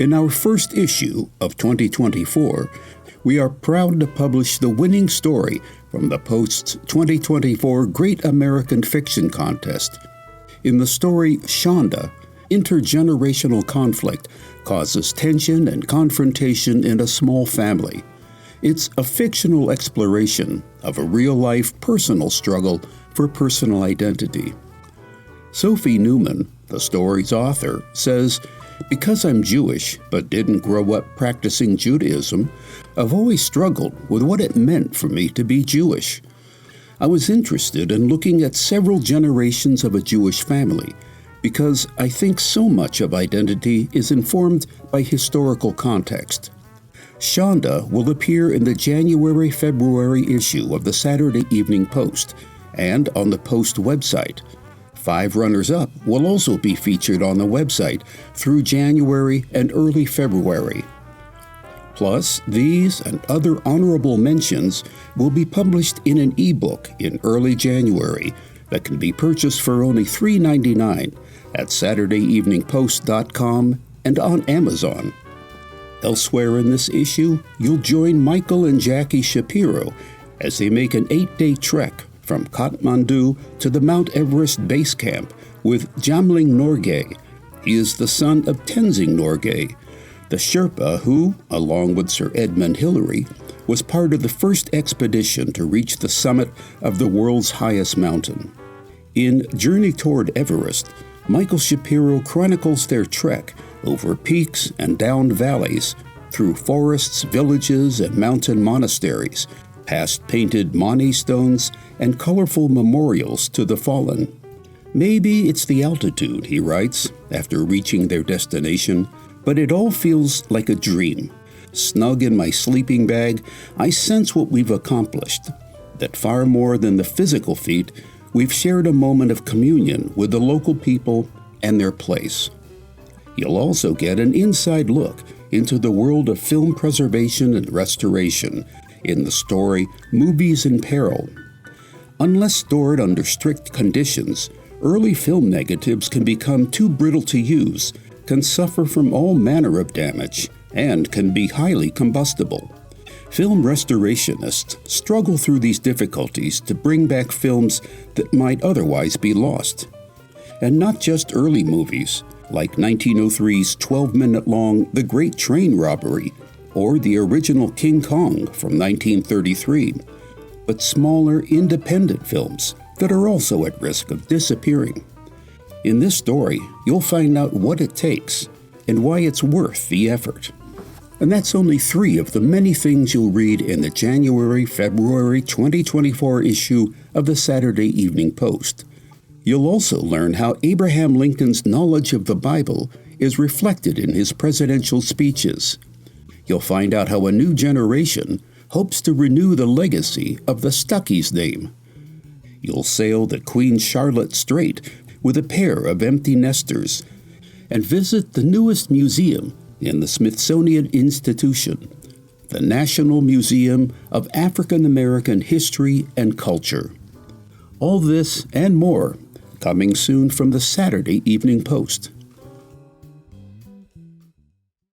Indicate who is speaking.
Speaker 1: In our first issue of 2024, we are proud to publish the winning story from the Post's 2024 Great American Fiction Contest. In the story Shonda, intergenerational conflict causes tension and confrontation in a small family. It's a fictional exploration of a real-life personal struggle for personal identity. Sophie Newman, the story's author, says, "Because I'm Jewish but didn't grow up practicing Judaism, I've always struggled with what it meant for me to be Jewish. I was interested in looking at several generations of a Jewish family because I think so much of identity is informed by historical context." Shonda will appear in the January-February issue of the Saturday Evening Post and on the Post website. 5 runners-up will also be featured on the website through January and early February. Plus, these and other honorable mentions will be published in an ebook in early January that can be purchased for only $3.99 at SaturdayEveningPost.com and on Amazon. Elsewhere in this issue, you'll join Michael and Jackie Shapiro as they make an 8-day trek from Kathmandu to the Mount Everest Base Camp with Jamling Norgay. He is the son of Tenzing Norgay, the Sherpa who, along with Sir Edmund Hillary, was part of the first expedition to reach the summit of the world's highest mountain. In Journey Toward Everest, Michael Shapiro chronicles their trek over peaks and down valleys, through forests, villages, and mountain monasteries, past painted Mani stones and colorful memorials to the fallen. "Maybe it's the altitude," he writes, after reaching their destination, "but it all feels like a dream. Snug in my sleeping bag, I sense what we've accomplished, that far more than the physical feat, we've shared a moment of communion with the local people and their place." You'll also get an inside look into the world of film preservation and restoration in the story Movies in Peril. Unless stored under strict conditions, early film negatives can become too brittle to use, can suffer from all manner of damage, and can be highly combustible. Film restorationists struggle through these difficulties to bring back films that might otherwise be lost. And not just early movies, like 1903's 12-minute-long The Great Train Robbery, or the original King Kong from 1933, but smaller independent films that are also at risk of disappearing. In this story, you'll find out what it takes and why it's worth the effort. And that's only 3 of the many things you'll read in the January-February 2024 issue of the Saturday Evening Post. You'll also learn how Abraham Lincoln's knowledge of the Bible is reflected in his presidential speeches. You'll find out how a new generation hopes to renew the legacy of the Stuckey's name. You'll sail the Queen Charlotte Strait with a pair of empty nesters and visit the newest museum in the Smithsonian Institution, the National Museum of African American History and Culture. All this and more coming soon from the Saturday Evening Post.